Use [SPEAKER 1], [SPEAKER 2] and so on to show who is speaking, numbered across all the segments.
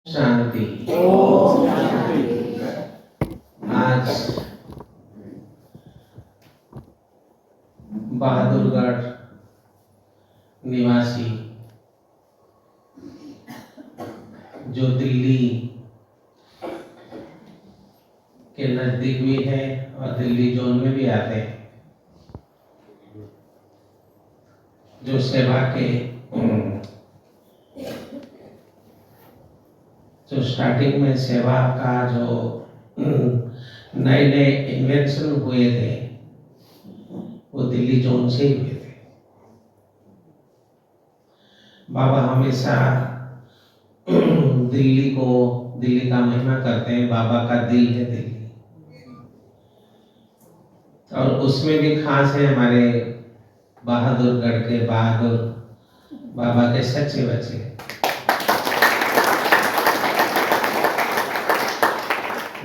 [SPEAKER 1] शांति। आज बहादुरगढ़ निवासी जो दिल्ली के नजदीक भी है और दिल्ली जोन में भी आते हैं, जो सेवा के जो स्टार्टिंग में सेवा का जो नए नए इन्वेंशन हुए थे वो दिल्ली जोन से ही हुए थे। बाबा हमेशा दिल्ली का महिमा करते हैं। बाबा का दिल है दिल्ली, और उसमें भी खास है हमारे बहादुरगढ़ के बहादुर बाबा के सच्चे बच्चे।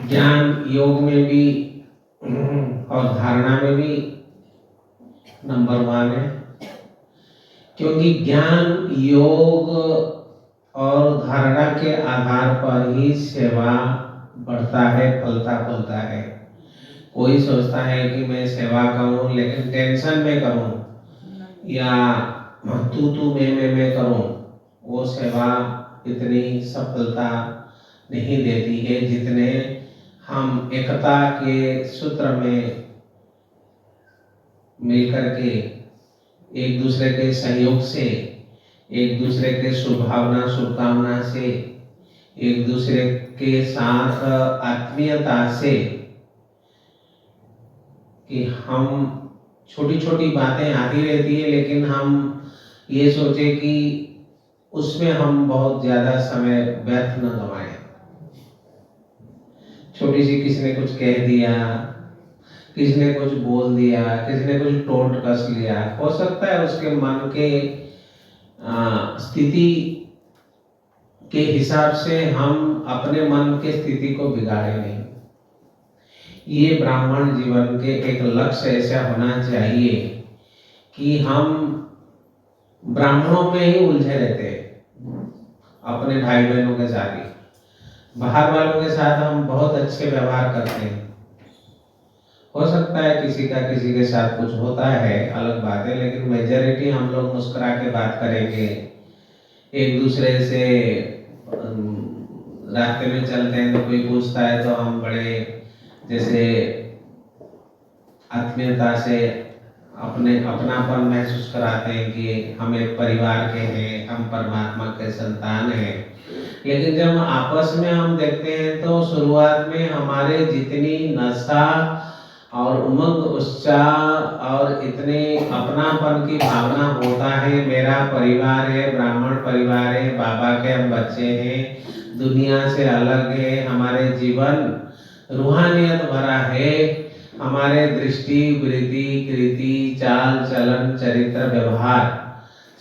[SPEAKER 1] ज्ञान योग में भी और धारणा में भी नंबर 1 है, क्योंकि ज्ञान योग और धारणा के आधार पर ही सेवा बढ़ता है, फलता फूलता है। कोई सोचता है कि मैं सेवा करूं लेकिन टेंशन में करूं या तू मैं करूं, वो सेवा इतनी सफलता नहीं देती है जितने हम एकता के सूत्र में मिलकर के एक दूसरे के सहयोग से, एक दूसरे के शुभकामना से, एक दूसरे के साथ आत्मीयता से, कि हम छोटी छोटी बातें आती रहती है लेकिन हम ये सोचे कि उसमें हम बहुत ज्यादा समय व्यर्थ न गवाएं। छोटी सी किसी ने कुछ कह दिया, किसी ने कुछ बोल दिया, किसी ने कुछ टोंट कस लिया, हो सकता है उसके मन के स्थिति के हिसाब से हम अपने मन के स्थिति को बिगाड़े नहीं। ये ब्राह्मण जीवन के एक लक्ष्य ऐसा होना चाहिए कि हम ब्राह्मणों में ही उलझे रहते हैं, अपने भाई बहनों के साथ ही। बाहर वालों के साथ हम बहुत अच्छे व्यवहार करते हैं। हो सकता है किसी के साथ कुछ होता है, अलग बात है, लेकिन मेजॉरिटी हम लोग मुस्कुरा के बात करेंगे। एक दूसरे से रास्ते में चलते हैं तो कोई पूछता है तो हम बड़े जैसे आत्मीयता से अपनापन महसूस कराते हैं कि हम एक परिवार के हैं, हम परमात्मा के संतान हैं। लेकिन जब आपस में हम देखते हैं तो शुरुआत में हमारे जितनी नशा और उमंग उत्साह और इतने अपनापन की भावना होता है, मेरा परिवार है, ब्राह्मण परिवार है, बाबा के हम बच्चे हैं, दुनिया से अलग है, हमारे जीवन रूहानियत भरा है, हमारे दृष्टि वृत्ति कृति चाल चलन चरित्र व्यवहार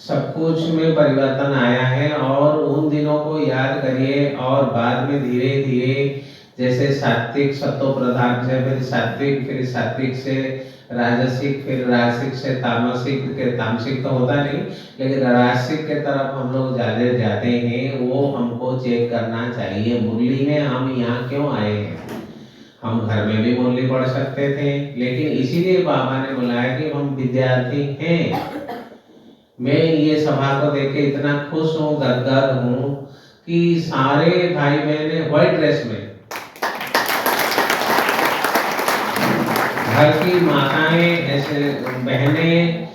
[SPEAKER 1] सब कुछ में परिवर्तन आया है। और उन दिनों को याद करिए और बाद में धीरे धीरे जैसे सात्विक सत्व प्रधान से फिर सात्विक से राजसिक, फिर राजसिक से तामसिक के तामसिक तो होता नहीं, लेकिन राजसिक के तरफ हम लोग ज्यादा जाते हैं। वो हमको चेक करना चाहिए, मुरली में हम यहाँ क्यों आए हैं। हम घर में भी मुरली पढ़ सकते थे, लेकिन इसीलिए बाबा ने बुलाया कि हम विद्यार्थी हैं। मैं ये सभा को देख के इतना खुश हूँ, गदगद हूँ कि सारे भाई बहने व्हाइट ड्रेस में, घर की माताएं ऐसे बहनें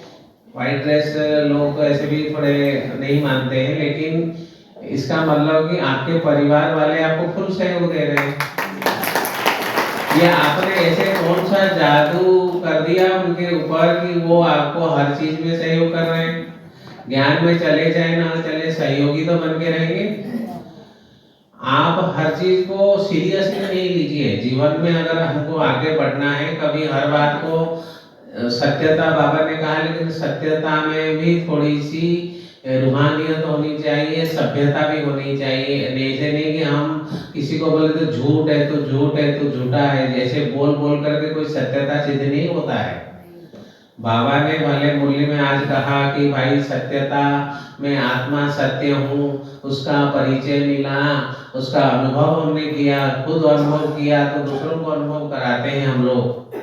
[SPEAKER 1] व्हाइट ड्रेस, लोग ऐसे भी थोड़े नहीं मानते हैं, लेकिन इसका मतलब कि आपके परिवार वाले आपको फुल सहयोग दे रहे हैं। ये आपने ऐसे कौन सा जादू कर दिया उनके ऊपर कि वो आपको हर चीज में सहयोग कर रहे हैं। ज्ञान में चले जाए ना चले, सहयोगी तो बन के रहेंगे। आप हर चीज को सीरियसली नहीं लीजिए। जीवन में अगर हमको आगे बढ़ना है, कभी हर बात को सत्यता, बाबा ने कहा, लेकिन सत्यता में भी थोड़ी सी रूहानियत होनी चाहिए, सभ्यता भी होनी चाहिए। ऐसे नहीं कि हम किसी को बोले तो झूठ है तो झूठा है, जैसे बोल करके कोई सत्यता सिद्ध नहीं होता है। बाबा ने भले मुरली में आज कहा कि भाई सत्यता में आत्मा सत्य हूँ, उसका परिचय मिला, उसका अनुभव हमने किया, खुद अनुभव किया तो दूसरों को अनुभव कराते हैं हम लोग।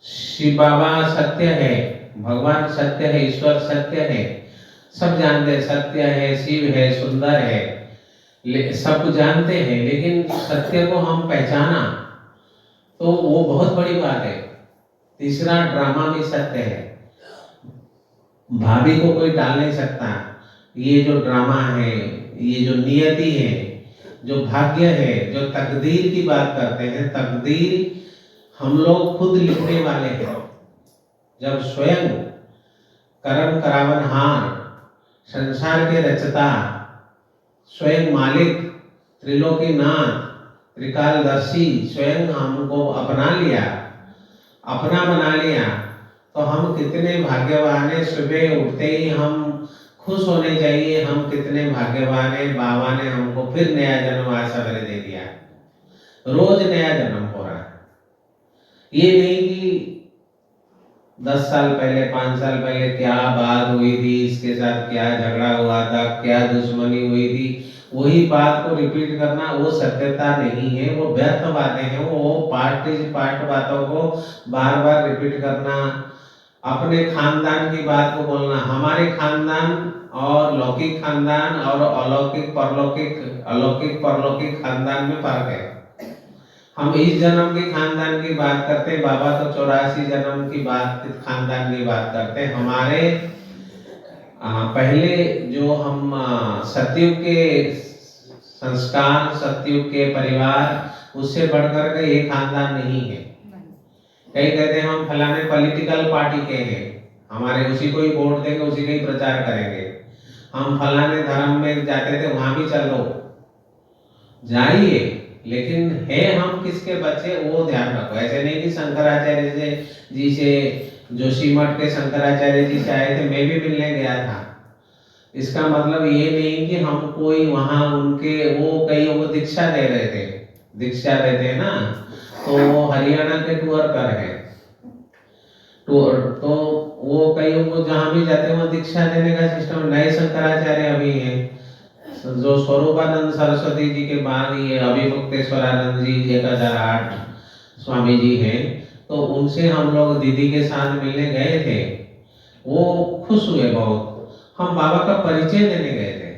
[SPEAKER 1] शिव बाबा सत्य है, भगवान सत्य है, ईश्वर सत्य है, सब जानते हैं सत्य है, शिव है, सुंदर है, सब जानते हैं, लेकिन सत्य को हम पहचाना तो वो बहुत बड़ी बात है। तीसरा ड्रामा भी सत्य है, भाभी को कोई टाल नहीं सकता। ये जो ड्रामा है, ये जो नियति है, जो भाग्य है, जो तकदीर की बात करते हैं, तकदीर हम लोग खुद लिखने वाले हैं। जब स्वयं करम करावनहार, संसार के रचता, स्वयं मालिक, त्रिलोकीनाथ, त्रिकालदर्शी स्वयं हमको अपना लिया, अपना बना लिया, तो हम कितने भाग्यवान हैं। सुबह उठते ही हम खुश होने चाहिए, हम कितने भाग्यवान हैं, बाबा ने हमको फिर नया जन्म आज सवेरे दे दिया। रोज नया जन्म हो रहा है। ये नहीं कि 10 साल पहले, 5 साल पहले क्या बात हुई थी, इसके साथ क्या झगड़ा हुआ था, क्या दुश्मनी हुई थी, वही बात को रिपीट करना वो सत्यता नहीं है, वो व्यर्थ बातें हैं। वो पार्ट बातों को बार बार रिपीट करना, अपने खानदान की बात को बोलना। हमारे खानदान और लौकिक खानदान और अलौकिक परलौकिक खानदान में फर्क है। हम इस जन्म के खानदान की बात करते हैं, बाबा तो 84 जन्म की बात खानदान की बात करते हैं। हमारे पहले जो हम सतयुग के संस्कार, सतयुग के परिवार, उससे बढ़कर के ये खानदान नहीं है। कई कहते हैं हम फलाने पॉलिटिकल पार्टी के हैं, हमारे उसी को ही वोट देंगे, उसी का ही प्रचार करेंगे। हम फलाने धर्म में जाते थे, वहां भी चलो जाइए, लेकिन है हम किसके बच्चे वो ध्यान रखो। ऐसे नहीं कि शंकराचार्य जी से, जोशीमठ के शंकराचार्य जी से आए थे, मैं भी मिलने गया था। इसका मतलब ये नहीं कि हम कोई वहां उनके, वो कईयों को दीक्षा दे रहे थे, दीक्षा देते हैं ना, तो वो हरियाणा के टूर पर है, टूर तो वो कईयों को जहां भी जाते हैं वहां दीक्षा देने का सिस्टम। नए शंकराचार्य अभी हैं, जो स्वरूपानंद सरस्वती जी के बाद ये अभिमुक्तेश्वरानंद जी 1008 स्वामी जी हैं, तो उनसे हम लोग दीदी के साथ मिलने गए थे। वो खुश हुए बहुत। हम बाबा का परिचय देने गए थे।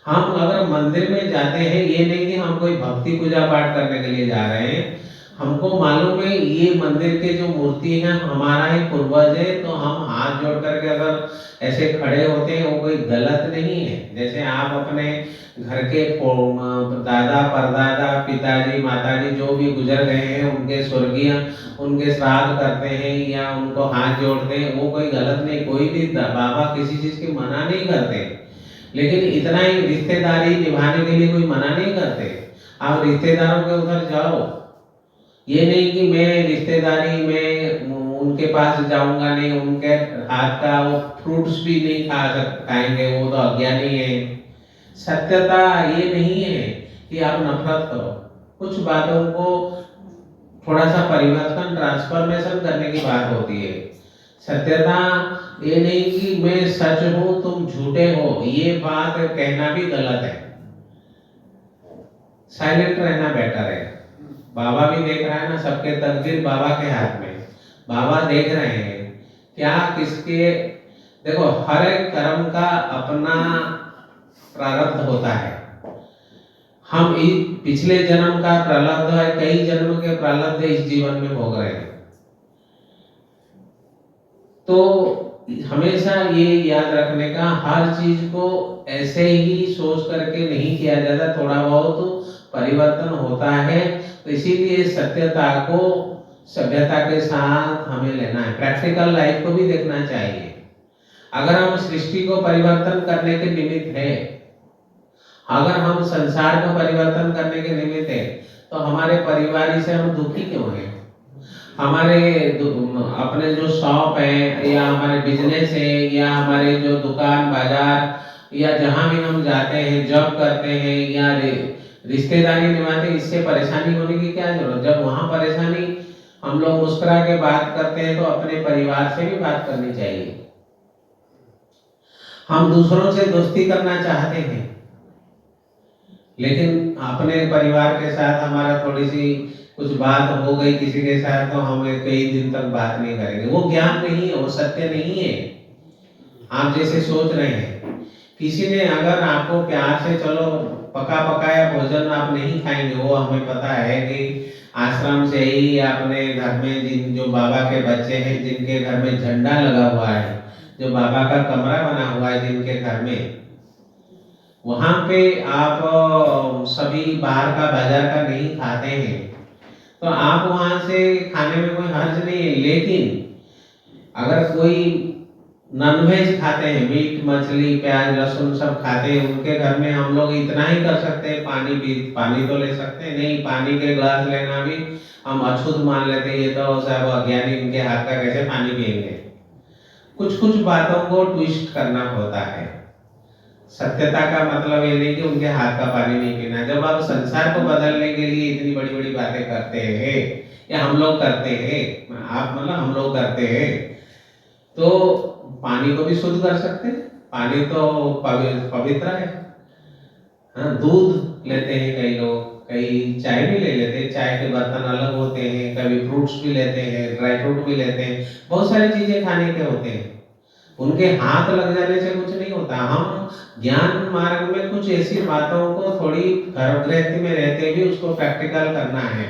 [SPEAKER 1] हम अगर मंदिर में जाते हैं, ये नहीं कि हम कोई भक्ति पूजा पाठ करने के लिए जा रहे हैं, हमको मालूम है ये मंदिर के जो मूर्ति है हमारा ही पूर्वज है, तो हम हाथ जोड़ करके अगर ऐसे खड़े होते हैं, वो कोई गलत नहीं है। जैसे आप अपने घर के दादा परदादा, पिताजी माताजी जो भी गुजर गए हैं, उनके स्वर्गीय, उनके श्राद्ध करते हैं या उनको हाथ जोड़ते हैं, वो कोई गलत नहीं। कोई भी बाबा किसी चीज की मना नहीं करते, लेकिन इतना ही रिश्तेदारी निभाने के लिए कोई मना नहीं करते। आप रिश्तेदारों के उधर जाओ, ये नहीं कि मैं रिश्तेदारी में उनके पास जाऊंगा नहीं, उनके हाथ का वो फ्रूट्स भी नहीं खाएंगे, वो तो अज्ञानी है। सत्यता ये नहीं है कि आप नफरत करो, कुछ बातों को थोड़ा सा परिवर्तन, ट्रांसफॉर्मेशन करने की बात होती है। सत्यता ये नहीं कि मैं सच हूं तुम झूठे हो, ये बात कहना भी गलत है। साइलेंट रहना बेटर है। बाबा भी देख रहा है ना, सबके तकदीर बाबा के हाथ में। बाबा देख रहे हैं क्या किसके, देखो हर एक कर्म का अपना प्रारब्ध होता है। हम पिछले जन्म का प्रारब्ध है, कई जन्म के प्रारब्ध इस जीवन में भोग रहे हैं। तो हमेशा ये याद रखने का, हर चीज को ऐसे ही सोच करके नहीं किया जाता, थोड़ा बहुत परिवर्तन होता है। तो इसीलिए सत्यता को सभ्यता के साथ हमें लेना है, प्रैक्टिकल लाइफ को भी देखना चाहिए। अगर हम सृष्टि को परिवर्तन करने के निमित्त है, अगर हम संसार को परिवर्तन करने के निमित्त है, तो हमारे परिवार से हम दुखी क्यों हैं? हमारे अपने जो शॉप है या हमारे बिजनेस है या हमारे जो दुकान बाजार या जहां भी हम जाते हैं, जॉब करते हैं या रिश्तेदारी निभाते हैं, इससे परेशानी होने की क्या जरूरत? जब वहां परेशानी हम लोग मुस्कुरा के बात करते हैं तो अपने परिवार से भी बात करनी चाहिए। हम दूसरों से दोस्ती करना चाहते हैं, लेकिन अपने परिवार के साथ हमारा थोड़ी सी कुछ बात हो गई किसी के साथ तो हम कई दिन तक बात नहीं करेंगे। वो ज्ञान नहीं है, वो सत्य नहीं है आप जैसे सोच रहे हैं। किसी ने अगर आपको प्यार से चलो पका पकाया भोजन आप नहीं खाएंगे, वो हमें पता है कि आश्रम से ही अपने घर में जिन जो बाबा के बच्चे हैं जिनके घर में झंडा लगा हुआ है, जो बाबा का कमरा बना हुआ है जिनके घर में, वहां पे आप सभी बाहर का बाजार का नहीं खाते हैं तो आप वहां से खाने में कोई हर्ज नहीं है। लेकिन अगर कोई नॉनवेज खाते हैं, मीट मछली प्याज लहसुन सब खाते हैं, उनके घर में हम लोग इतना ही कर सकते हैं, पानी तो ले सकते हैं नहीं, पानी के ग्लास लेना भी हम अछूत मान लेते हैं, ये तो सब अज्ञानी इनके हाथ का कैसे पानी पिएंगे। कुछ कुछ बातों को ट्विस्ट करना होता है। सत्यता का मतलब ये नहीं कि उनके हाथ का पानी नहीं पीना। जब आप संसार को बदलने के लिए इतनी बड़ी बड़ी बातें करते हैं या हम लोग करते हैं, आप मतलब हम लोग करते हैं, तो पानी को भी शुद्ध कर सकते हैं। पानी तो पवित्र है। हाँ, दूध लेते हैं कई लोग, कई चाय भी ले लेते हैं, चाय के बर्तन अलग होते हैं, कभी फ्रूट्स भी लेते हैं, ड्राई फ्रूट भी लेते हैं, बहुत सारी चीजें खाने के होते हैं। उनके हाथ लग जाने से कुछ नहीं होता। हम ज्ञान मार्ग में कुछ ऐसी बातों को थोड़ी गर्भगृहस्थी में रहते भी उसको प्रैक्टिकल करना है।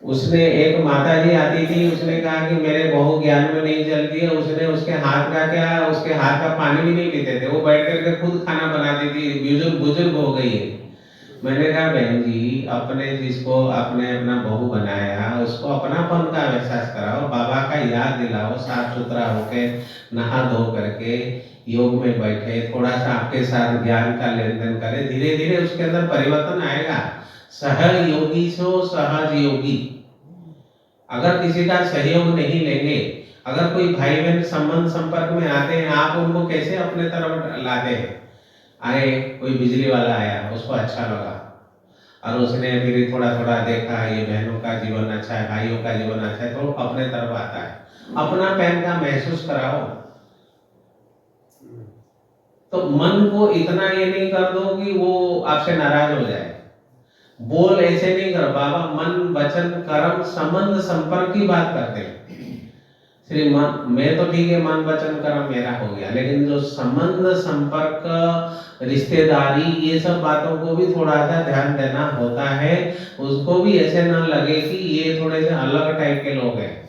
[SPEAKER 1] उसने एक माता जी आती थी, उसने कहा कि मेरे बहू ज्ञान में नहीं चलती है। उसने उसके हाथ का क्या, उसके हाथ का पानी भी नहीं पीते थे, वो बैठ करके खुद खाना बनाती थी, बुजुर्ग बुजुर्ग हो गई है। मैंने कहा बहन जी, अपने जिसको आपने अपना बहू बनाया उसको अपनापन का एहसास कराओ, बाबा का याद दिलाओ, साफ सुथरा होके नहा धो करके योग में बैठे, थोड़ा सा आपके साथ ज्ञान का लेन देन करे, धीरे धीरे उसके अंदर परिवर्तन आएगा। सहज योगी सो सहज योगी। अगर किसी का सहयोग नहीं लेंगे, अगर कोई भाई बहन संबंध संपर्क में आते हैं, आप उनको कैसे अपने तरफ लाते हैं। आए, कोई बिजली वाला आया, उसको अच्छा लगा और उसने फिर थोड़ा थोड़ा देखा ये बहनों का जीवन अच्छा है, भाइयों का जीवन अच्छा है, तो अपने तरफ आता है। अपना पैन का महसूस कराओ। तो मन को इतना ये नहीं कर दो कि वो आपसे नाराज हो जाए। बोल ऐसे नहीं करो। बाबा मन वचन कर्म संबंध संपर्क की बात करते हैं। सिर्फ मन, मैं तो ठीक है, मन वचन कर्म मेरा हो गया, लेकिन जो संबंध संपर्क रिश्तेदारी ये सब बातों को भी थोड़ा सा ध्यान देना होता है। उसको भी ऐसे ना लगे कि ये थोड़े से अलग टाइप के लोग हैं।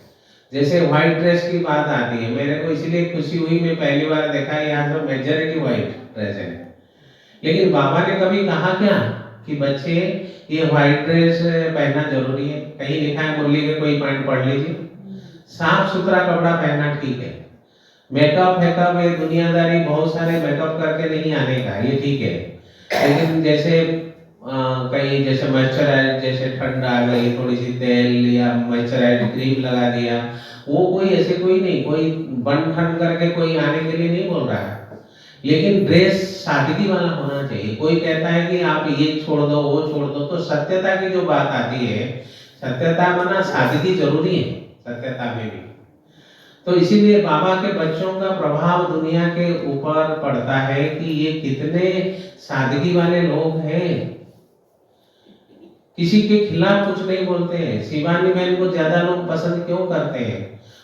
[SPEAKER 1] जैसे व्हाइट ड्रेस की बात आती है, मेरे को इसलिए खुशी हुई, मैं पहली बार देखा यहाँ तो मेजॉरिटी व्हाइट ड्रेस है। लेकिन बाबा ने कभी कहा क्या कि बच्चे ये व्हाइट ड्रेस पहनना जरूरी है? कहीं लिखा है मुरली के कोई पॉइंट पढ़ लीजिए। साफ सुथरा कपड़ा पहनना ठीक है। मेकअप मेकअप ये दुनियादारी बहुत सारे मेकअप करके नहीं आने का, ये ठीक है। लेकिन जैसे कहीं जैसे मॉइस्चराइज, जैसे ठंड आ गई, थोड़ी सी तेल या मॉइस्चराइज क्रीम लगा दिया, वो कोई ऐसे कोई नहीं, कोई बन ठन करके कोई आने के लिए नहीं बोल रहा है। लेकिन ड्रेस सादगी वाला होना चाहिए। कोई कहता है कि आप ये छोड़ दो वो छोड़ दो, तो सत्यता की जो बात आती है, सत्यता माना सादगी जरूरी है सत्यता में भी। तो इसीलिए बाबा के बच्चों का प्रभाव दुनिया के ऊपर पड़ता है कि ये कितने सादगी वाले लोग हैं, किसी के खिलाफ कुछ नहीं बोलते हैं। शिवानी बहन को ज्यादा लोग पसंद क्यों करते हैं?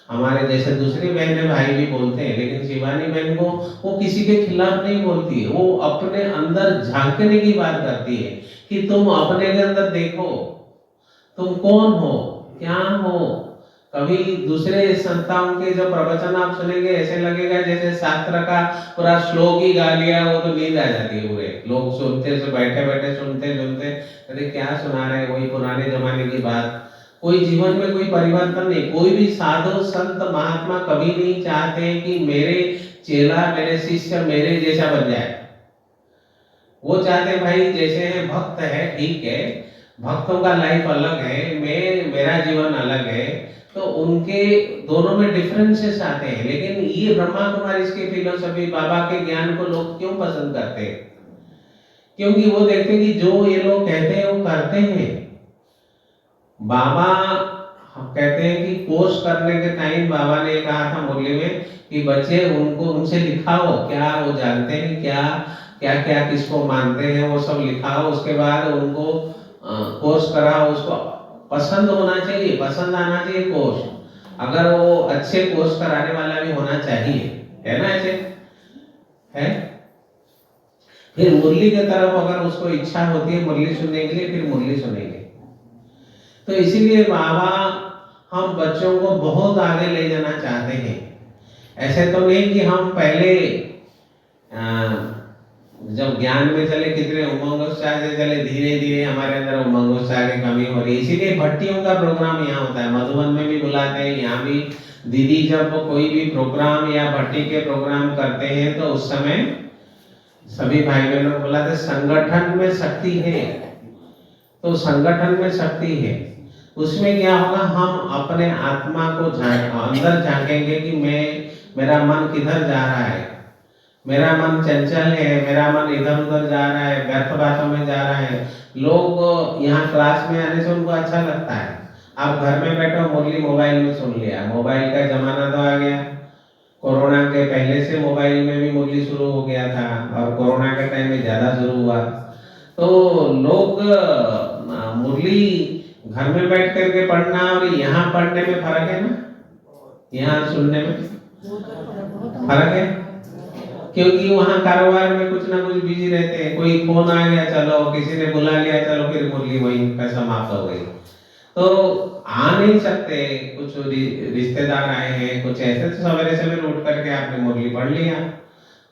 [SPEAKER 1] हमारे जैसे दूसरी बहनें भाई भी बोलते हैं, लेकिन शिवानी बहन को वो किसी के खिलाफ नहीं बोलती है। वो अपने अंदर झांकने की बात करती है कि तुम अपने के अंदर देखो, तुम कौन हो, क्या हो। कभी दूसरे संताओं के जो प्रवचन आप सुनेंगे, ऐसे लगेगा जैसे शास्त्र का पूरा श्लोक ही गा लिया, वो तो नींद आ जाती है। पूरे लोग सुनते से बैठे बैठे सुनते सुनते, अरे क्या सुना रहे, वही पुराने जमाने की बात। कोई जीवन में कोई परिवर्तन नहीं। कोई भी साधु संत महात्मा कभी नहीं चाहते कि मेरे चेला मेरे शिष्य मेरे जैसा बन जाए। वो चाहते भाई जैसे हैं भक्त है ठीक है, भक्तों का लाइफ अलग है, मेरा जीवन अलग है, तो उनके दोनों में डिफरेंसेस आते हैं। लेकिन ये ब्रह्मा कुमारी की फिलोसफी, बाबा के ज्ञान को लोग क्यों पसंद करते हैं? क्योंकि वो देखते हैं कि जो ये लोग कहते हैं वो करते हैं। बाबा हम कहते हैं कि कोर्स करने के टाइम बाबा ने कहा था मुरली में कि बच्चे उनको उनसे लिखाओ क्या वो जानते हैं, क्या क्या क्या किसको मानते हैं, वो सब लिखाओ। उसके बाद उनको कोर्स कराओ। उसको पसंद होना चाहिए, पसंद आना चाहिए कोर्स। अगर वो अच्छे कोर्स कराने वाला भी होना चाहिए, है ना, ऐसे है। फिर मुरली की तरफ अगर उसको इच्छा होती है मुरली सुनने के लिए, फिर मुरली सुनेंगे। तो इसीलिए बाबा हम बच्चों को बहुत आगे ले जाना चाहते हैं। ऐसे तो नहीं कि हम पहले जब ज्ञान में चले कितने उमंग उत्साह से चले, धीरे धीरे हमारे अंदर उमंग उत्साह की कमी हो रही है। इसीलिए भट्टियों का प्रोग्राम यहाँ होता है, मधुबन में भी बुलाते हैं, यहाँ भी दीदी जब कोई भी प्रोग्राम या भट्टी के प्रोग्राम करते हैं तो उस समय सभी भाई बहनों को बुलाते। संगठन में शक्ति है, तो संगठन में शक्ति है। उसमें क्या होगा, हम अपने आत्मा को अंदर झांकेंगे कि मेरा मन किधर जा रहा है, मेरा मन चंचल है, मेरा मन इधर उधर जा रहा है, व्यर्थ बातों में जा रहा है। लोग यहाँ क्लास में आने से उनको अच्छा लगता है। आप घर में बैठो, मुरली मोबाइल में सुन लिया, मोबाइल का जमाना तो आ गया। कोरोना के पहले से मोबाइल में भी मुरली शुरू हो गया था और कोरोना के टाइम में ज्यादा शुरू हुआ। तो लोग मुरली घर में बैठ करके पढ़ना और यहाँ पढ़ने में फर्क है ना, यहाँ सुनने में फर्क है। क्योंकि वहाँ कारोबार में कुछ ना कुछ बिजी रहते हैं, कोई फोन आ गया, चलो किसी ने बुला लिया, चलो फिर मुरली वहीं का समाप्त हो गई। तो आ नहीं सकते, कुछ रिश्तेदार आए हैं, कुछ ऐसे, तो सवेरे सवेरे उठ करके आपने मुरली पढ़ लिया।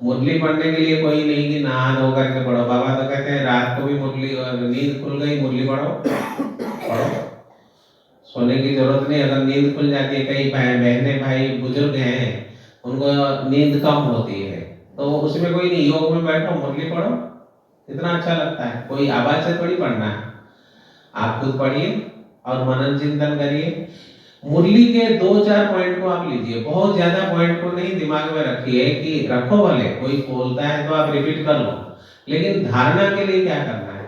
[SPEAKER 1] मुरली पढ़ने के लिए कोई नहीं कि नहा धो करके पढ़ो। बाबा तो कहते हैं रात को भी मुरली, नींद खुल गई मुरली पढ़ो, पढ़ो, सोने की जरूरत नहीं। अगर नींद खुल जाती है, कई बहने भाई बुजुर्ग हैं उनको नींद कम होती है, तो उसमें कोई नहीं, योग में बैठो मुरली पढ़ो, कितना अच्छा लगता है। कोई आवाज से थोड़ी पढ़ना है, आप खुद पढ़िए और मनन चिंतन करिए। मुरली के 2-4 पॉइंट को आप लीजिए, बहुत ज्यादा पॉइंट को नहीं दिमाग में रखिए कि रखो, भले कोई बोलता है तो आप रिपीट कर लो, लेकिन धारणा के लिए क्या करना है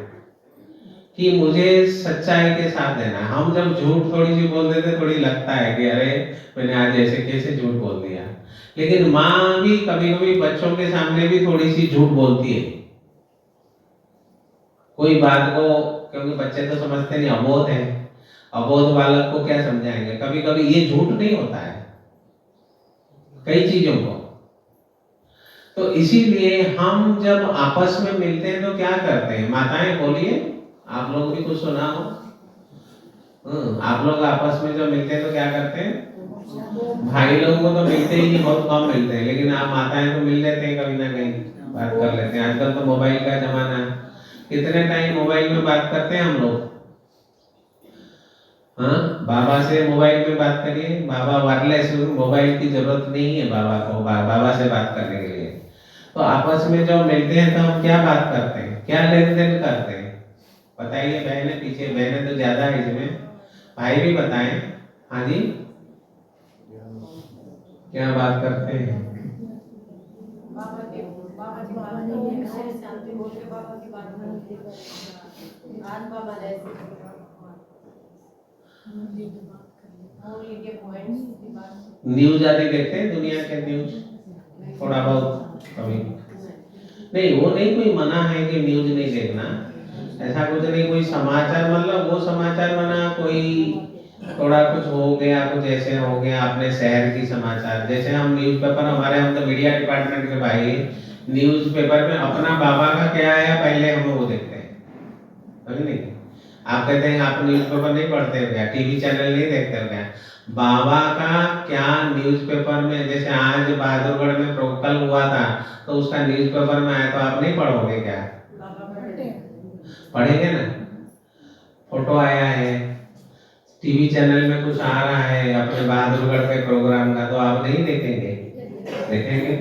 [SPEAKER 1] कि मुझे सच्चाई के साथ देना। हम जब झूठ थोड़ी सी बोल देते, थोड़ी लगता है कि अरे मैंने आज ऐसे कैसे झूठ बोल दिया। लेकिन माँ भी कभी कभी बच्चों के सामने भी थोड़ी सी झूठ बोलती है, कोई बात को, क्योंकि बच्चे तो समझते नहीं, अबोध है, अबोध बालक को क्या समझाएंगे। कभी कभी ये झूठ नहीं होता है कई चीजों को। तो इसीलिए हम जब आपस में मिलते हैं तो क्या करते हैं, माताएं बोलिए, आप लोग भी कुछ सुना हो। आप लोग आपस में जब मिलते हैं तो क्या करते हैं, भाई लोगों को तो मिलते ही नहीं, बहुत कम मिलते हैं, लेकिन आप माताएं तो मिल लेते हैं, कभी ना कहीं बात कर लेते हैं। आजकल तो मोबाइल का जमाना है, कितने टाइम मोबाइल में बात करते हैं हम लोग। हाँ, बाबा से मोबाइल में बात करिए, बाबा वायरलेस, मोबाइल की जरूरत नहीं है बाबा को, बाबा से बात करने के लिए। तो आपस में जब मिलते हैं तो हम क्या बात करते हैं, क्या लेन देन करते हैं, बताइए। बहनें पीछे, बहनें तो ज्यादा है इसमें, भाई भी बताएं। हाँ जी, क्या बात करते हैं। न्यूज आदि देखते हैं, दुनिया के न्यूज थोड़ा बहुत कभी नहीं, वो नहीं कोई मना है कि न्यूज नहीं देखना, ऐसा कुछ नहीं। कोई समाचार, मतलब वो समाचार बना, कोई थोड़ा कुछ हो गया, कुछ ऐसे हो गया अपने शहर की समाचार। जैसे हम न्यूज़पेपर, हमारे हम तो मीडिया डिपार्टमेंट के भाई, न्यूज़पेपर में अपना बाबा का क्या आया पहले हम वो देखते हैं, समझ नहीं। आप कहते हैं आप न्यूज़पेपर नहीं पढ़ते हो क्या, टीवी चैनल नहीं देखते हो क्या। बाबा का क्या न्यूज़पेपर में, जैसे आज बहादुरगढ़ में कल हुआ था तो उसका न्यूज़पेपर में आया, तो आप नहीं पढ़ोगे क्या, पढ़ेंगे ना। फोटो आया है, टीवी चैनल में कुछ आ रहा है अपने बहादुरगढ़ के प्रोग्राम का, तो आप नहीं देखेंगे, देखेंगे।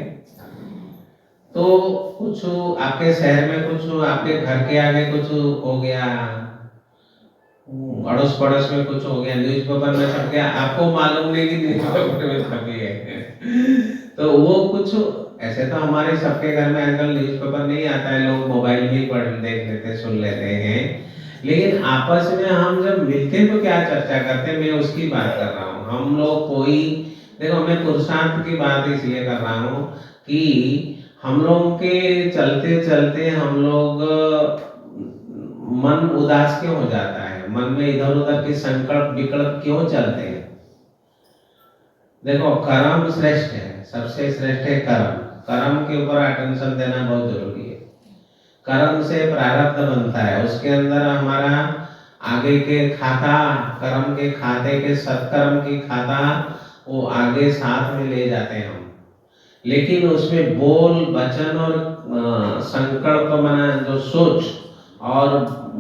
[SPEAKER 1] तो कुछ आपके शहर में, कुछ आपके घर के आगे कुछ हो गया, अड़ोस पड़ोस में कुछ हो गया, न्यूज़पेपर में छप गया, आपको मालूम नहीं कि न्यूज़पेपर में छपी है। तो वो कुछ ऐसे, तो हमारे सबके घर में आजकल न्यूज़पेपर नहीं आता है, लोग मोबाइल में ही पढ़ देख लेते, सुन लेते हैं। लेकिन आपस में हम जब मिलते हैं तो क्या चर्चा करते हैं, मैं उसकी बात कर रहा हूँ। हम लोग कोई, देखो मैं पुरुषार्थ की बात इसलिए कर रहा हूँ कि हम लोगों के चलते चलते हम लोग मन उदास क्यों हो जाता है, मन में इधर उधर के संकल्प विकल्प क्यों चलते हैं। देखो कर्म श्रेष्ठ है, सबसे श्रेष्ठ है कर्म। कर्म के ऊपर अटेंशन देना बहुत जरूरी है। कर्म से प्रारब्ध बनता है, उसके अंदर हमारा आगे के खाता, कर्म के खाते के सत्कर्म की खाता वो आगे साथ में ले जाते हैं हम। लेकिन उसमें बोल वचन और संकल्प मना जो सोच और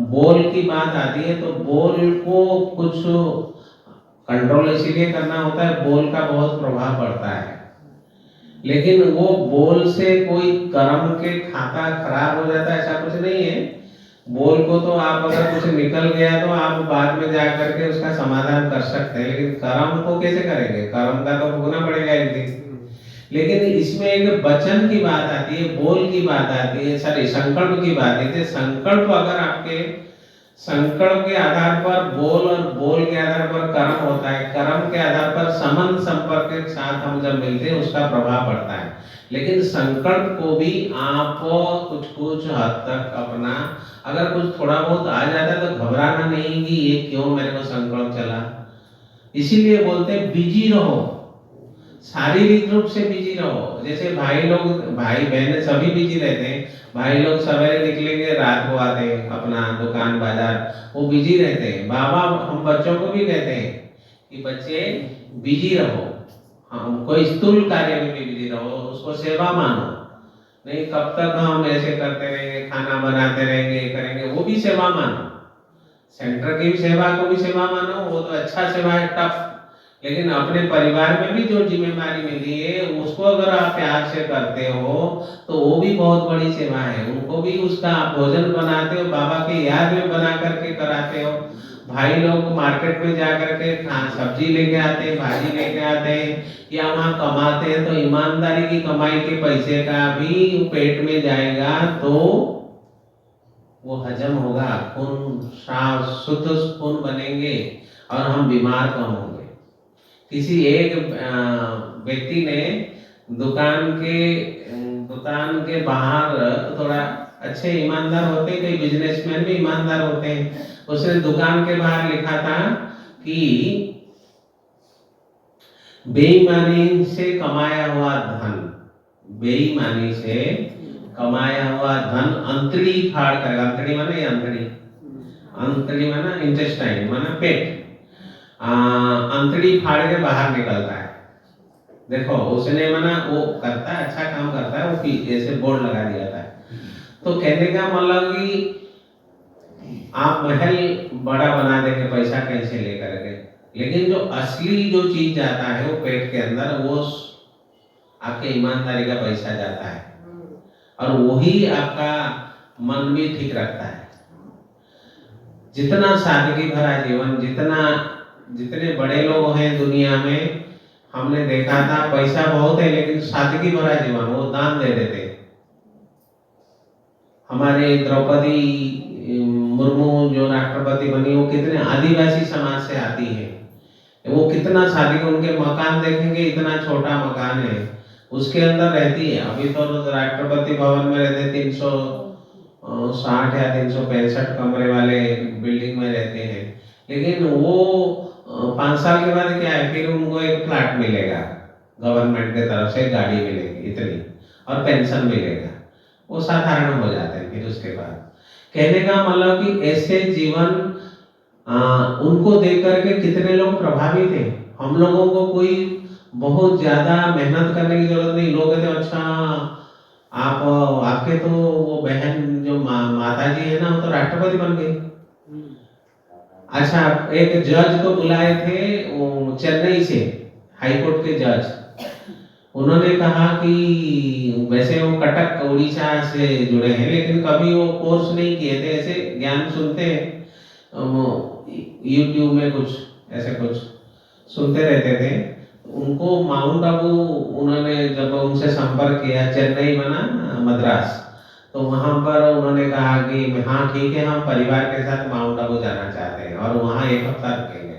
[SPEAKER 1] बोल की बात आती है, तो बोल को कुछ कंट्रोल इसीलिए करना होता है, बोल का बहुत प्रभाव पड़ता है। लेकिन वो बोल से कोई कर्म के खाता खराब हो जाता है ऐसा कुछ नहीं है। बोल को तो आप अगर कुछ निकल गया तो आप बाद में जा करके उसका समाधान कर सकते हैं, लेकिन कर्म को कैसे करेंगे, कर्म का तो भुगतना पड़ेगा एक दिन। लेकिन इसमें एक वचन की बात आती है, बोल की बात आती है, सॉरी संकल्प की बात आती है। संकल्प अगर आपके संकल्प के आधार पर बोल और बोल के आधार पर कर्म होता है, कर्म के आधार पर संबंध संपर्क के साथ हम जब मिलते हैं उसका प्रभाव पड़ता है। लेकिन संकल्प को भी आप कुछ कुछ हद तक अपना, अगर कुछ थोड़ा बहुत आ जाता है तो घबराना नहीं कि ये क्यों मेरे को संकल्प चला। इसीलिए बोलते हैं बिजी रहो, शारीरिक रूप से बिजी रहो। जैसे भाई लोग, भाई बहन सभी बिजी रहते हैं। भाई लोग सवेरे निकलेंगे, रात को आते हैं अपना दुकान बाजार, वो बिजी रहते हैं। बाबा हम बच्चों को भी कहते हैं कि बच्चे बिजी रहो, हम कोई स्थूल कार्य में भी बिजी रहो, उसको सेवा मानो। नहीं कब तक हम ऐसे करते रहेंगे, खाना बनाते रहेंगे, करेंगे, वो भी सेवा मानो। सेंटर की भी सेवा को भी सेवा मानो, वो तो अच्छा सेवा है, टफ। लेकिन अपने परिवार में भी जो जिम्मेदारी मिली है उसको अगर आप प्यार से करते हो तो वो भी बहुत बड़ी सेवा है। उनको भी उसका भोजन बनाते हो, बाबा के याद में बना करके कराते हो। भाई लोग मार्केट में जा करके सब्जी लेके आते हैं, भाजी लेके आते हैं, या वहाँ कमाते हैं, तो ईमानदारी की कमाई के पैसे का भी पेट में जाएगा तो वो हजम होगा, खून साफ शुद्ध खून बनेंगे और हम बीमार कम होंगे। किसी एक व्यक्ति ने दुकान के बाहर, थोड़ा अच्छे ईमानदार होते हैं, कई बिजनेसमैन भी ईमानदार होते हैं, उसने दुकान के बाहर लिखा था कि बेईमानी से कमाया हुआ धन, बेईमानी से कमाया हुआ धन अंतड़ी फाड़ करेगा। अंतड़ी माने अंतड़ी, अंतड़ी माना इंटेस्टाइन माना पेट, अंतड़ी फाड़ के बाहर निकलता है। देखो उसने माना वो करता है, अच्छा काम करता है, वो ऐसे बोर्ड लगा दिया था। तो कहने का मतलब कि आप महल बड़ा बना देंगे पैसा कहीं से लेकर के, लेकिन जो असली जो चीज जाता है वो पेट के अंदर, वो आपके ईमानदारी का पैसा जाता है, और वही आपका मन भी ठीक रखता है। जितना सादगी भरा जीवन, जितने बड़े लोग हैं दुनिया में, हमने देखा था पैसा बहुत है लेकिन सादगी भरा जीवन, वो दान दे देते। हमारे द्रौपदी मुर्मू जो राष्ट्रपति बनी, वो कितने आदिवासी समाज से आती है, वो कितना सादगी, उनके मकान देखेंगे इतना छोटा मकान है, उसके अंदर रहती है। अभी तो राष्ट्रपति भवन में रहते 360 या 365 कमरे वाले बिल्डिंग में रहते हैं, लेकिन वो 5 साल के बाद क्या है, फिर उनको एक फ्लैट मिलेगा गवर्नमेंट की तरफ से, गाड़ी मिलेगी इतनी, और पेंशन मिलेगा, वो साधारण हो जाते हैं। फिर उसके बाद कहने का मतलब कि ऐसे जीवन उनको देख करके कितने लोग प्रभावित हैं। हम लोगों को कोई बहुत ज्यादा मेहनत करने की जरूरत नहीं। लोग कहते अच्छा आप, आपके तो वो बहन जो माता जी है ना, वो तो राष्ट्रपति बन गई। अच्छा एक जज को बुलाए थे वो चेन्नई से, हाई कोर्ट के जज, उन्होंने कहा कि वैसे वो कटक उड़ीसा से जुड़े हैं लेकिन कभी वो कोर्स नहीं किए थे, ऐसे ज्ञान सुनते हैं यूट्यूब में, कुछ ऐसे कुछ सुनते रहते थे। उनको माउंट आबू, उन्होंने जब उनसे संपर्क किया, चेन्नई बना मद्रास, तो वहाँ पर उन्होंने कहा कि हाँ ठीक है, हम परिवार के साथ माउंट आबू जाना चाहते हैं और वहाँ 1 हफ्ता रुकेंगे।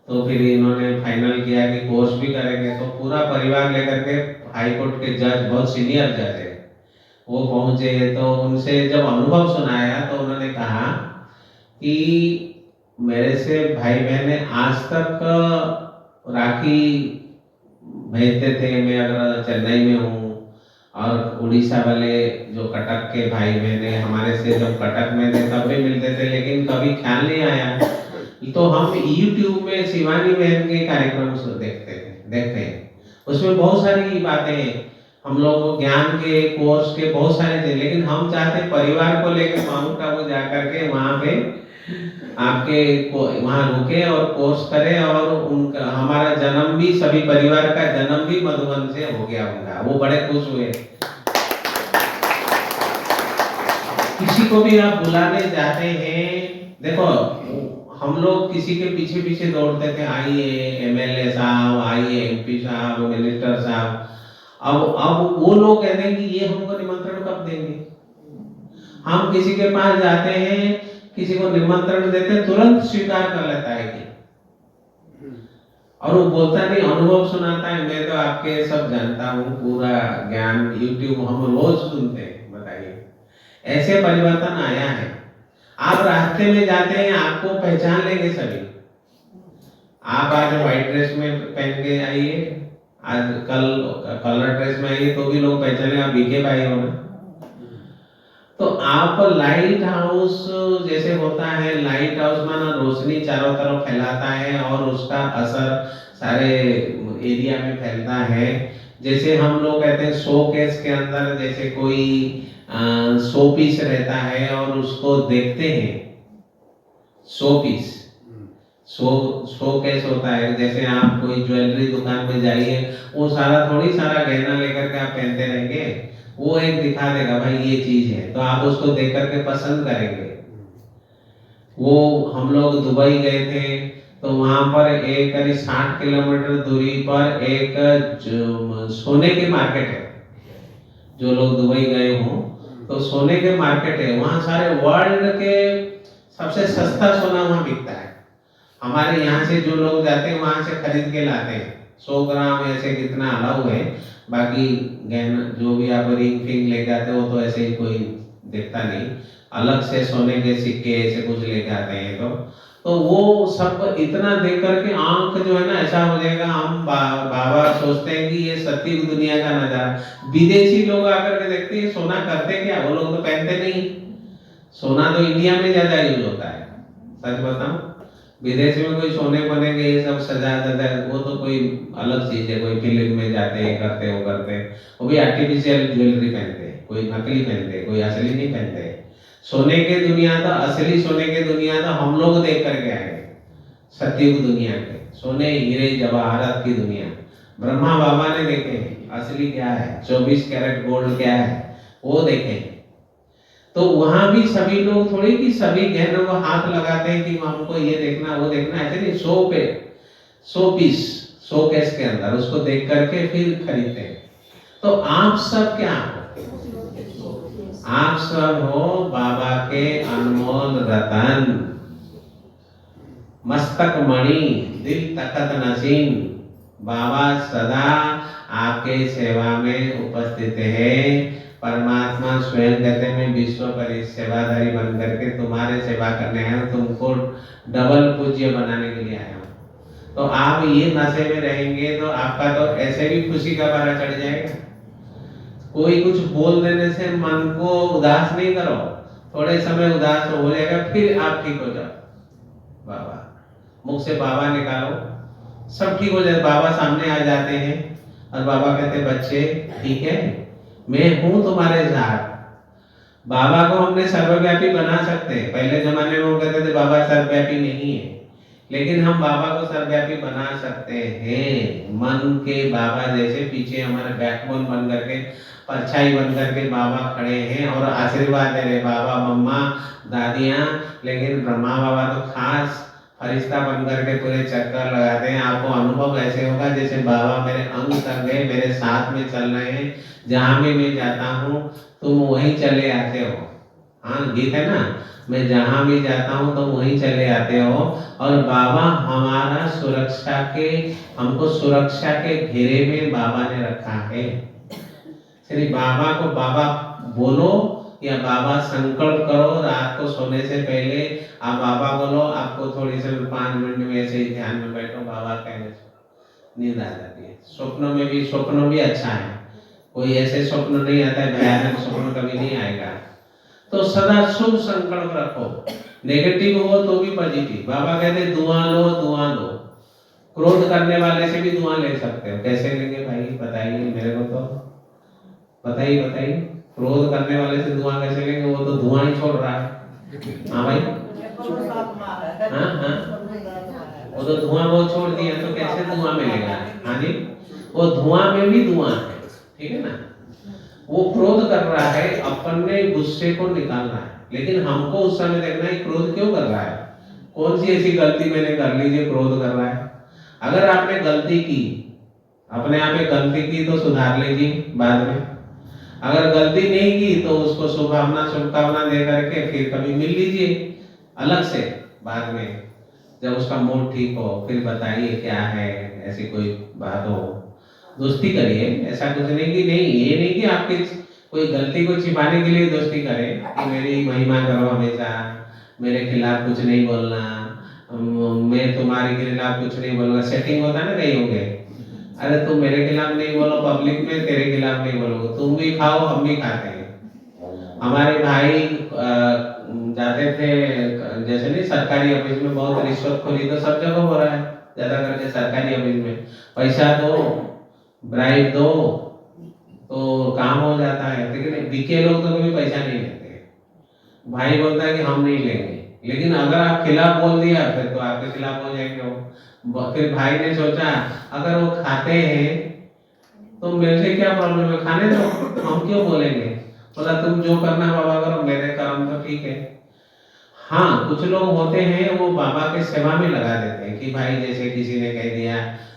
[SPEAKER 1] तो फिर इन्होंने फाइनल किया कि कोर्स भी करेंगे। तो पूरा परिवार लेकर के हाई कोर्ट के जज, बहुत सीनियर जज है, वो पहुंचे। तो उनसे जब अनुभव सुनाया तो उन्होंने कहा कि मेरे से भाई बहन आज तक राखी भेजते थे। मैं अगर चेन्नई में हूँ और उड़ीसा वाले जो कटक के भाई बहन हमारे से जब कटक में थे तब भी मिलते थे, लेकिन कभी ख्याल नहीं आया। तो हम यूट्यूब में शिवानी बहन के कार्यक्रम देखते हैं। उसमें बहुत सारी बातें हम लोग को ज्ञान के कोर्स के बहुत सारे थे, लेकिन हम चाहते परिवार को लेकर माउंट आबू जा करके वहाँ पे आपके वहाँ रुके और कोर्स करें। और उनका हमारा जन्म भी, सभी परिवार का जन्म भी मधुबन से हो गया उनका, वो बड़े खुश हुए। किसी को भी आप बुलाने जाते हैं, देखो हम लोग किसी के पीछे पीछे दौड़ते थे, आइए एमएलए साहब, आइए एमपी साहब, मिनिस्टर साहब। अब वो लोग कहते हैं कि ये हमको निमंत्रण कब देंगे। हम किसी के पास जाते हैं, किसी को निमंत्रण देते हैं, तुरंत स्वीकार कर लेता है कि, और वो बोलता नहीं, अनुभव सुनाता है। मैं तो आपके सब जानता हूँ, पूरा ज्ञान यूट्यूब हम रोज सुनते हैं। बताइए, ऐसे परिवर्तन आया है। आप रास्ते में जाते हैं, आपको पहचान लेंगे सभी। आप आज व्हाइट ड्रेस में पहन के आइए, आज कल कलर ड्रेस में आइए, तो भी लोग पहचाने आप बीके भाई हो ना। तो आप लाइट हाउस जैसे होता है, लाइट हाउस माना रोशनी चारों तरफ फैलाता है और उसका असर सारे एरिया में फैलता है। जैसे हम लोग कहते हैं शोकेस के अंदर जैसे कोई शो पीस रहता है और उसको देखते हैं, शो पीस, शोकेस होता है। जैसे आप कोई ज्वेलरी दुकान में जाइए, वो थोड़ी सारा गहना लेकर के आप पहनते रहेंगे, वो एक दिखा देगा भाई ये चीज है, तो आप उसको देख करके पसंद करेंगे। वो हम लोग दुबई गए थे, तो वहां पर एक करीब 60 किलोमीटर दूरी पर एक सोने की मार्केट है। जो लोग दुबई गए हों तो सोने के मार्केट है, वहाँ सारे वर्ल्ड के सबसे सस्ता सोना वहाँ बिकता है। हमारे यहाँ से जो लोग जाते हैं वहाँ से खरीद के लाते हैं, 100 ग्राम ऐसे कितना अलाउ है। बाकी गहना जो भी आप रिंग फिंग लेके आते हो तो ऐसे ही कोई देखता नहीं, अलग से सोने के सिक्के ऐसे कुछ लेके आते हैं। तो वो सब इतना देख करके आंख जो है ना ऐसा हो जाएगा। हम बाबा सोचते हैं कि ये सत्य दुनिया का नजारा। विदेशी लोग आकर के देखते हैं सोना करते क्या, वो लोग तो पहनते नहीं। सोना तो इंडिया में ज्यादा यूज होता है, सच बताऊं। विदेश में कोई सोने बने के ये सब सजा दजा, वो तो कोई अलग चीज है। कोई फिल्म में जाते हैं, करते हो करते हैं, वो भी आर्टिफिशियल ज्वेलरी पहनते हैं, कोई नकली पहनते हैं, कोई असली नहीं पहनते। सोने के दुनिया तो, असली सोने के दुनिया तो हम लोग देख करके आए, सतयुग दुनिया के सोने हीरे जवाहरात की दुनिया ब्रह्मा बाबा ने देखे हैं। असली क्या है, 24 कैरेट गोल्ड क्या है, वो देखे। तो वहां भी सभी लोग थोड़ी कि सभी गहनों को हाथ लगाते हैं कि हमको ये देखना वो देखना, ऐसे नहीं। शो पीस, शोकेस के अंदर उसको देख करके फिर खरीदते हैं। तो आप सब क्या हो, आप सब हो बाबा के अनमोल रतन, मस्तक मणि, दिल तखत नसीन। बाबा सदा आपके सेवा में उपस्थित है। परमात्मा स्वयं कहते हैं मैं विश्व पर सेवाधारी बन करके तुम्हारे सेवा करने आया हूँ, तुमको डबल पूज्य बनाने के लिए आया हूँ। तो आप ये नशे में रहेंगे तो आपका तो ऐसे भी खुशी का पारा चढ़ जाएगा। कोई कुछ बोल देने से मन को उदास नहीं करो, थोड़े समय उदास हो जाएगा, फिर आप ठीक हो जाओ। बाबा मुख से बाबा निकालो, सब ठीक हो जाए। बाबा सामने आ जाते हैं और बाबा कहते बच्चे ठीक है, मैं हूं तुम्हारे साथ। बाबा को हमने सर्वव्यापी बना सकते हैं। पहले जमाने में वो कहते थे बाबा सर्वव्यापी नहीं है, लेकिन हम बाबा को सर्वव्यापी बना सकते हैं। मन के बाबा जैसे पीछे हमारे बैकबोन बन करके, परछाई बन करके बाबा खड़े हैं और आशीर्वाद दे रहे, बाबा मम्मा दादियाँ। लेकिन ब्रह्मा बाबा तो खास फरिश्ता बन करके पूरे चक्कर लगाते हैं। आपको अनुभव ऐसे होगा जैसे बाबा मेरे अंग संग है, मेरे साथ में चल रहे हैं। जहाँ भी मैं जाता हूँ तुम वहीं चले आते हो। हाँ, गीत है ना, मैं जहाँ भी जाता हूँ तो वहीं चले आते हो। और बाबा हमारा सुरक्षा के, हमको सुरक्षा के घेरे में बाबा ने रखा है। सिर्फ बाबा को बाबा बोलो या बाबा संकल्प करो, रात को सोने से पहले आप बाबा बोलो, आपको थोड़ी से 5 मिनट में ऐसे ही ध्यान में बैठो, बाबा कहने से नींद आ जाती है। स्वप्न भी अच्छा है, कोई ऐसे स्वप्न नहीं आता है, भयानक स्वप्न कभी नहीं आएगा। तो सदा शुभ संकल्प रखो, नेगेटिव हो तो भी पॉजिटिव। बाबा कहते दुआ लो, दुआ लो। क्रोध करने वाले से भी दुआ ले सकते हो। कैसे लेंगे भाई, बताइए मेरे को, तो बताइए बताइए, क्रोध करने वाले से दुआ कैसे लेंगे? वो तो धुआं ही छोड़ रहा है। हाँ भाई, हाँ हाँ, वो तो धुआं बहुत छोड़ दिया, तो कैसे धुआं मिलेगा? हाँ जी, वो धुआं में भी धुआं है, ठीक है ना। वो क्रोध कर रहा है, अपने गुस्से को निकाल रहा है, लेकिन हमको उस समय देखना है क्रोध क्यों कर रहा है, कौन सी ऐसी गलती मैंने कर ली जो क्रोध कर रहा है। अगर आपने गलती की, अपने आप एक गलती की तो सुधार लीजिए बाद में। अगर गलती नहीं की तो उसको शुभकामना दे करके फिर कभी मिल लीजिए अलग से बाद में, जब उसका मूड ठीक हो, फिर बताइए क्या है, ऐसी कोई बात हो, दोस्ती करिए। ऐसा कुछ नहीं कि नहीं, ये नहीं कि आपकी कोई गलती को छिपाने के लिए दोस्ती करें कि मेरी महिमा करो हमेशा, मेरे खिलाफ कुछ नहीं बोलना, मैं तुम्हारे खिलाफ कुछ नहीं बोलूंगा। सेटिंग होता ना कहीं होंगे, अरे तुम मेरे खिलाफ नहीं बोलो पब्लिक में, तेरे खिलाफ नहीं बोलोगे, तुम भी खाओ हम भी खाते हैं। हमारे भाई जाते थे, जैसे नहीं सरकारी ऑफिस में बहुत रिश्वतखोरी तो सब जगह हो रहा है, ज्यादा करके सरकारी ऑफिस में पैसा दो, ब्राइब दो तो काम हो जाता है, लेकिन बीके लोग तो कभी पैसा नहीं लेते। भाई बोलता है कि हम नहीं लेंगे, लेकिन अगर आप खिलाफ बोल दिया फिर तो आपके खिलाफ हो जाएंगे वो। फिर भाई ने सोचा अगर वो खाते हैं तो मेरे से क्या प्रॉब्लम है, खाने दो, हम क्यों बोलेंगे। बोला तुम जो करना बाबा करो, मेरे कर्म तो ठीक है। हाँ, कुछ लोग होते हैं वो बाबा के सेवा में लगा देते हैं कि भाई जैसे किसी ने कह दिया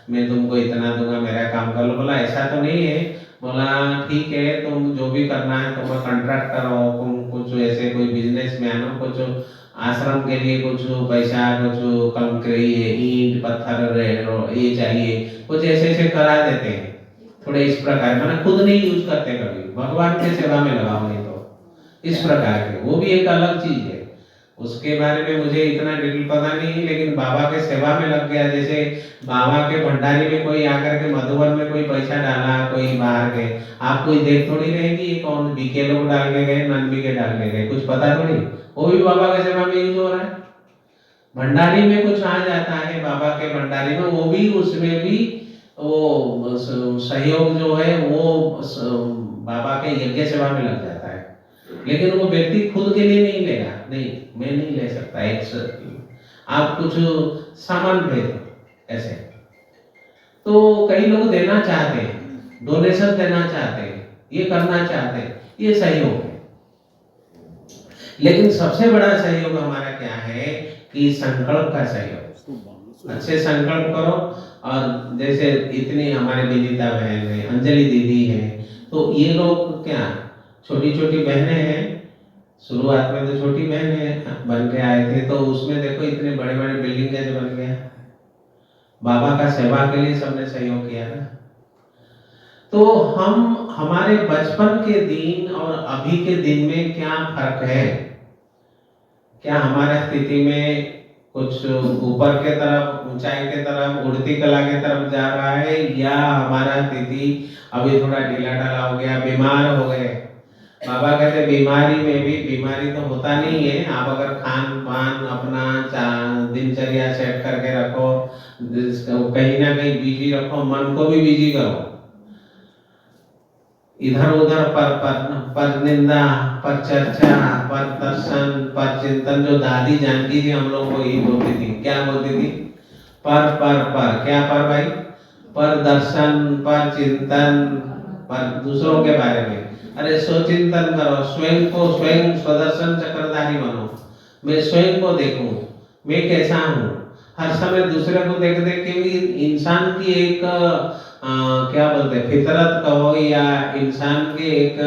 [SPEAKER 1] मैं तुमको इतना दूंगा, मेरा काम कर लो। बोला ऐसा तो नहीं है। बोला ठीक है, तुम जो भी करना है, तुम कंट्रैक्टर हो, तुम कुछ ऐसे कोई बिजनेसमैन हो, कुछ आश्रम के लिए कुछ पैसा, कुछ कंक्रीट ईंट पत्थर ये चाहिए, कुछ ऐसे ऐसे करा देते हैं थोड़े इस प्रकार, मैंने खुद नहीं यूज करते, कभी भगवान के सेवा में लगाओ नहीं तो इस प्रकार के, वो भी एक अलग चीज है। उसके बारे में मुझे इतना डिटेल पता नहीं, लेकिन बाबा के सेवा में लग गया। जैसे बाबा के भंडारी में कोई आकर के मधुबन में कोई पैसा डाला, कोई बाहर के, आप कोई देख थोड़ी रहे कि ये कौन बीके लोग डाल के गए, नन बीके डाल के गए, कुछ पता थोड़ी, वो भी बाबा के सेवा में यूज हो रहा है। भंडारी में कुछ आ जाता है बाबा के भंडारी में, वो भी उसमें भी वो सहयोग जो है वो बाबा के यज्ञ सेवा में लग जाता है, लेकिन वो व्यक्ति खुद के लिए नहीं लेगा, नहीं मैं नहीं ले सकता, आप कुछ सामान भेज दो ऐसे। तो कई लोग देना चाहते हैं, डोनेशन देना चाहते हैं, ये करना चाहते हैं, ये सहयोग है। लेकिन सबसे बड़ा सहयोग हमारा क्या है कि संकल्प का सहयोग। अच्छे संकल्प करो। और जैसे इतनी हमारे विनीता बहन है, अंजलि दीदी है, तो ये लोग क्या छोटी छोटी बहनें हैं, शुरुआत में तो छोटी बहन बन के आए थे, तो उसमें देखो इतने बड़े बड़े बिल्डिंग कैसे बन गया। बाबा का सेवा के लिए सबने सहयोग किया ना। तो हम हमारे बचपन के दिन और अभी के दिन में क्या फर्क है, क्या हमारा स्थिति में कुछ ऊपर के तरफ, ऊंचाई के तरफ, उड़ती कला के तरफ जा रहा है, या हमारा स्थिति अभी थोड़ा ढीला ढाला हो गया, बीमार हो गए। बाबा कहते बीमारी में भी, बीमारी तो होता नहीं है, आप अगर खान पान अपना दिनचर्या सेट करके रखो, कहीं ना कहीं बिजी रखो, मन को भी बिजी करो, इधर उधर पर निंदा, पर चर्चा, पर दर्शन, पर चिंतन, जो दादी जानकी जी हम लोग को यही बोलती थी, क्या बोलती थी, पर क्या पर भाई, पर दर्शन, पर चिंतन, पर दूसरों के बारे में। अरे स्वचिंतन करो, स्वयं को, स्वयं स्वदर्शन चक्रधारी बनो। मैं स्वयं को देखूं, मैं कैसा हूँ। हर समय दूसरे को देख देख के भी इंसान की एक क्या बोलते हैं, फितरत कहो या इंसान के एक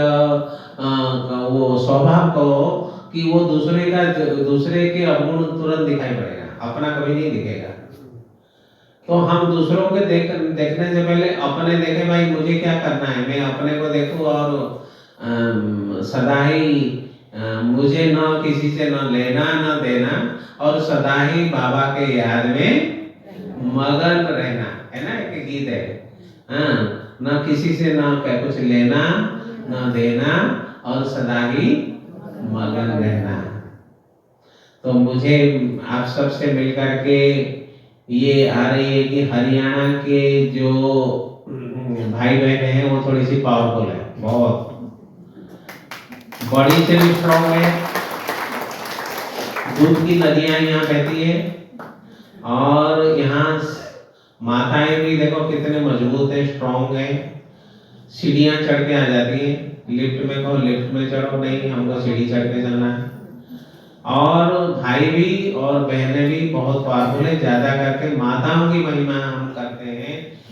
[SPEAKER 1] वो स्वभाव कहो कि वो दूसरे के अवगुण तुरंत दिखाई पड़ेगा, अपना कभी नहीं दिखेगा। तो हम दूसरों के देखने से पहले अपने देखें, भाई मुझे क्या करना है, मैं अपने को देखूं और सदा ही मुझे न किसी से न लेना न देना और सदा ही बाबा के याद में मगन रहना, है ना, एक गीत है। हाँ, न किसी से न कुछ लेना न देना और सदा ही मगन रहना। तो मुझे आप सबसे मिलकर के ये आ रही है कि हरियाणा के जो भाई बहन हैं वो थोड़ी सी पावरफुल है, बहुत बड़ी से भी स्ट्रॉन्ग है, दूध की नदियां यहाँ बहती है और यहाँ माताएं भी देखो कितने मजबूत है, स्ट्रॉन्ग है, सीढ़ियां चढ़ के आ जाती है, लिफ्ट में कहो लिफ्ट में चढ़ो, नहीं हमको सीढ़ी चढ़ के चलना है। और भाई भी और बहनें भी बहुत पावरफुल है, ज्यादा करके माताओं की महिमा हम